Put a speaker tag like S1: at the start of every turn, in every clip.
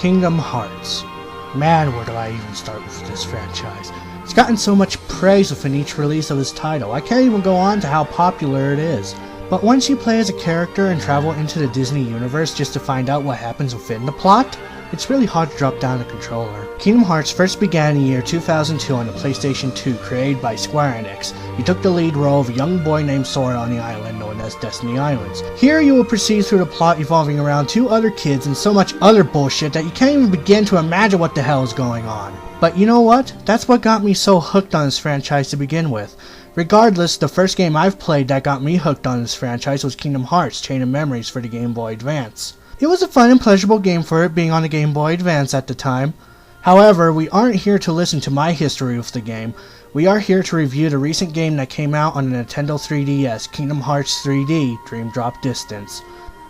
S1: Kingdom Hearts. Man, where do I even start with this franchise? It's gotten so much praise within each release of this title, I can't even go on to how popular it is. But once you play as a character and travel into the Disney universe just to find out what happens within the plot, it's really hard to drop down a controller. Kingdom Hearts first began in the year 2002 on the PlayStation 2, created by Square Enix. You took the lead role of a young boy named Sora on the island known as Destiny Islands. Here you will proceed through the plot evolving around 2 other kids and so much other bullshit that you can't even begin to imagine what the hell is going on. But you know what? That's what got me so hooked on this franchise to begin with. Regardless, the first game I've played that got me hooked on this franchise was Kingdom Hearts: Chain of Memories for the Game Boy Advance. It was a fun and pleasurable game for it being on the Game Boy Advance at the time. However, we aren't here to listen to my history with the game. We are here to review the recent game that came out on the Nintendo 3DS, Kingdom Hearts 3D: Dream Drop Distance.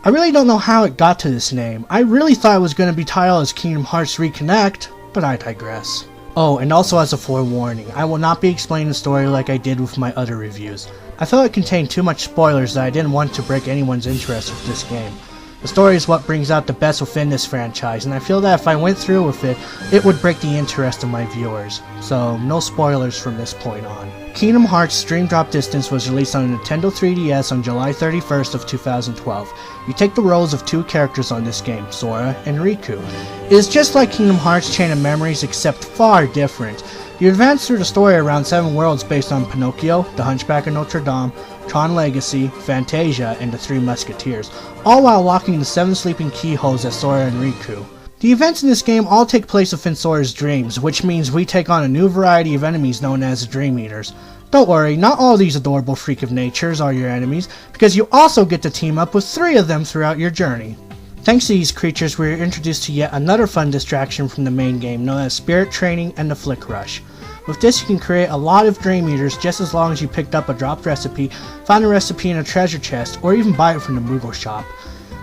S1: I really don't know how it got to this name. I really thought it was going to be titled as Kingdom Hearts Reconnect, but I digress. Oh, and also as a forewarning, I will not be explaining the story like I did with my other reviews. I felt it contained too much spoilers that I didn't want to break anyone's interest with this game. The story is what brings out the best within this franchise, and I feel that if I went through with it, it would break the interest of my viewers. So, no spoilers from this point on. Kingdom Hearts Dream Drop Distance was released on the Nintendo 3DS on July 31st of 2012. You take the roles of 2 characters on this game, Sora and Riku. It is just like Kingdom Hearts Chain of Memories, except far different. You advance through the story around 7 worlds based on Pinocchio, The Hunchback of Notre Dame, Tron Legacy, Fantasia, and the 3 Musketeers, all while locking the 7 sleeping keyholes as Sora and Riku. The events in this game all take place within Sora's dreams, which means we take on a new variety of enemies known as Dream Eaters. Don't worry, not all these adorable freak of natures are your enemies, because you also get to team up with 3 of them throughout your journey. Thanks to these creatures, we are introduced to yet another fun distraction from the main game known as Spirit Training and the Flick Rush. With this you can create a lot of Dream Eaters just as long as you picked up a dropped recipe, found a recipe in a treasure chest, or even buy it from the Moogle shop.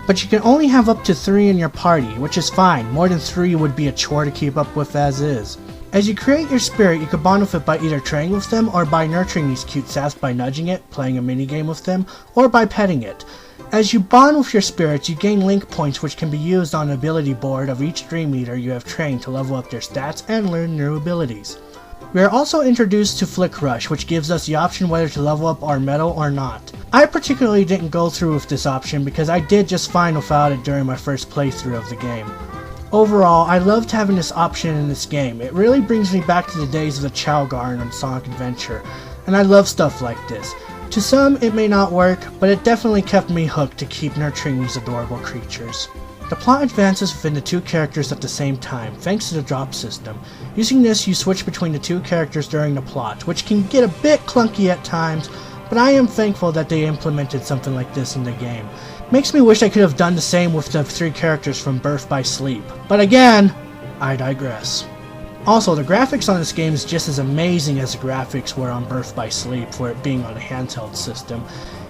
S1: But you can only have up to 3 in your party, which is fine. More than 3 would be a chore to keep up with as is. As you create your spirit, you can bond with it by either training with them or by nurturing these cute saps by nudging it, playing a minigame with them, or by petting it. As you bond with your spirits, you gain link points which can be used on the ability board of each Dream Eater you have trained to level up their stats and learn new abilities. We are also introduced to Flick Rush, which gives us the option whether to level up our metal or not. I particularly didn't go through with this option because I did just fine without it during my first playthrough of the game. Overall, I loved having this option in this game. It really brings me back to the days of the Chao Garden on Sonic Adventure, and I love stuff like this. To some, it may not work, but it definitely kept me hooked to keep nurturing these adorable creatures. The plot advances within the 2 characters at the same time, thanks to the drop system. Using this, you switch between the 2 characters during the plot, which can get a bit clunky at times, but I am thankful that they implemented something like this in the game. Makes me wish I could have done the same with the 3 characters from Birth by Sleep. But again, I digress. Also, the graphics on this game is just as amazing as the graphics were on Birth by Sleep for it being on a handheld system.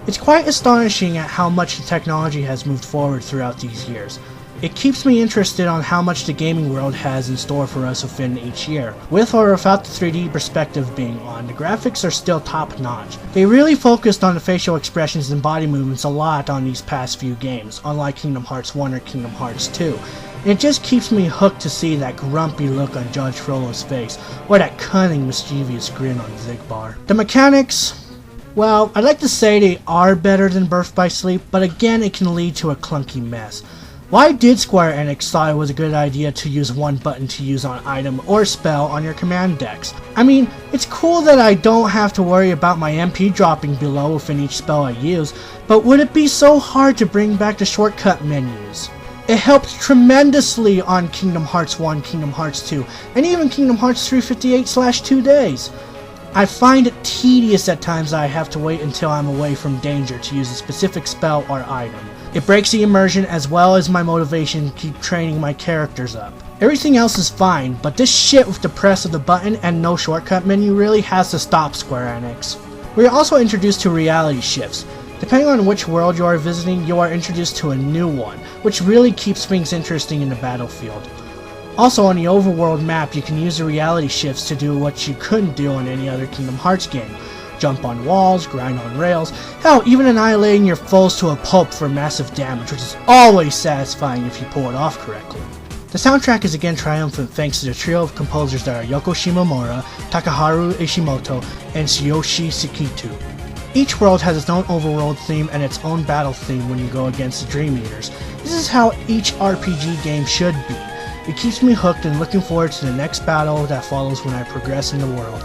S1: It's quite astonishing at how much the technology has moved forward throughout these years. It keeps me interested on how much the gaming world has in store for us within each year. With or without the 3D perspective being on, the graphics are still top notch. They really focused on the facial expressions and body movements a lot on these past few games, unlike Kingdom Hearts 1 or Kingdom Hearts 2. And it just keeps me hooked to see that grumpy look on Judge Frollo's face, or that cunning, mischievous grin on Xigbar. The mechanics, well, I'd like to say they are better than Birth by Sleep, but again it can lead to a clunky mess. Why did Square Enix thought it was a good idea to use one button to use an item or spell on your command decks? I mean, it's cool that I don't have to worry about my MP dropping below within each spell I use, but would it be so hard to bring back the shortcut menus? It helped tremendously on Kingdom Hearts 1, Kingdom Hearts 2, and even Kingdom Hearts 358/2 days. I find it tedious at times that I have to wait until I'm away from danger to use a specific spell or item. It breaks the immersion as well as my motivation to keep training my characters up. Everything else is fine, but this shit with the press of the button and no shortcut menu really has to stop, Square Enix. We are also introduced to reality shifts. Depending on which world you are visiting, you are introduced to a new one, which really keeps things interesting in the battlefield. Also on the overworld map, you can use the reality shifts to do what you couldn't do on any other Kingdom Hearts game. Jump on walls, grind on rails, hell, even annihilating your foes to a pulp for massive damage, which is always satisfying if you pull it off correctly. The soundtrack is again triumphant thanks to the trio of composers that are Yoko Shimomura, Takaharu Ishimoto, and Tsuyoshi Shikitu. Each world has its own overworld theme and its own battle theme when you go against the Dream Eaters. This is how each RPG game should be. It keeps me hooked and looking forward to the next battle that follows when I progress in the world.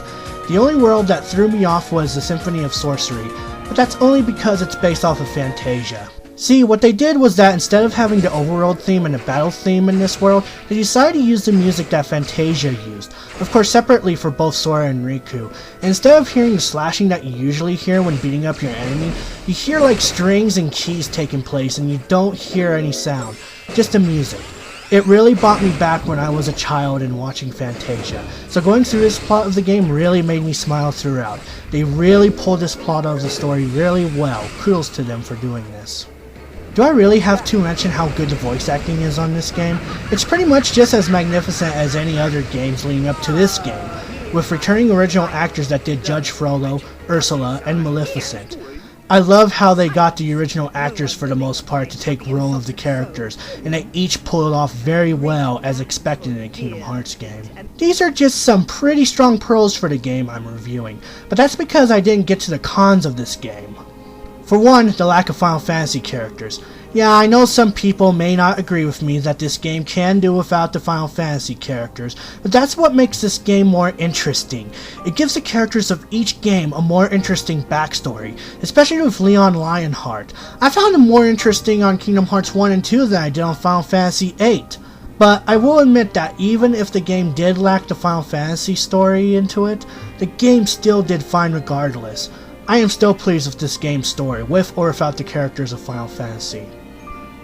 S1: The only world that threw me off was the Symphony of Sorcery, but that's only because it's based off of Fantasia. See, what they did was that instead of having the overworld theme and the battle theme in this world, they decided to use the music that Fantasia used, of course separately for both Sora and Riku. And instead of hearing the slashing that you usually hear when beating up your enemy, you hear like strings and keys taking place and you don't hear any sound, just the music. It really brought me back when I was a child and watching Fantasia. So going through this plot of the game really made me smile throughout. They really pulled this plot of the story really well. Kudos to them for doing this. Do I really have to mention how good the voice acting is on this game? It's pretty much just as magnificent as any other games leading up to this game, with returning original actors that did Judge Frollo, Ursula, and Maleficent. I love how they got the original actors for the most part to take role of the characters, and they each pull it off very well as expected in a Kingdom Hearts game. These are just some pretty strong pros for the game I'm reviewing, but that's because I didn't get to the cons of this game. For one, the lack of Final Fantasy characters. Yeah, I know some people may not agree with me that this game can do without the Final Fantasy characters, but that's what makes this game more interesting. It gives the characters of each game a more interesting backstory, especially with Leon Lionheart. I found him more interesting on Kingdom Hearts 1 and 2 than I did on Final Fantasy 8. But I will admit that even if the game did lack the Final Fantasy story into it, the game still did fine regardless. I am still pleased with this game's story, with or without the characters of Final Fantasy.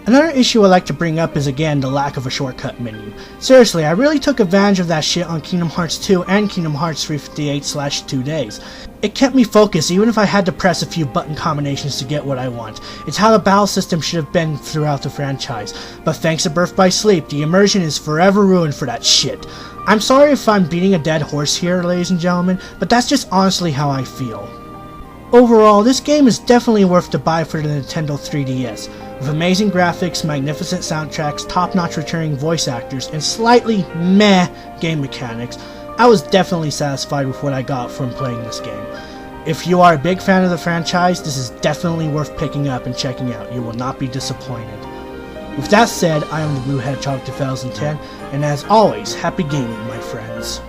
S1: Another issue I like to bring up is again the lack of a shortcut menu. Seriously, I really took advantage of that shit on Kingdom Hearts 2 and Kingdom Hearts 358/2 days. It kept me focused even if I had to press a few button combinations to get what I want. It's how the battle system should have been throughout the franchise, but thanks to Birth by Sleep, the immersion is forever ruined for that shit. I'm sorry if I'm beating a dead horse here, ladies and gentlemen, but that's just honestly how I feel. Overall, this game is definitely worth the buy for the Nintendo 3DS. With amazing graphics, magnificent soundtracks, top-notch returning voice actors, and slightly meh game mechanics, I was definitely satisfied with what I got from playing this game. If you are a big fan of the franchise, this is definitely worth picking up and checking out. You will not be disappointed. With that said, I am the Blue Hedgehog 2010, and as always, happy gaming, my friends.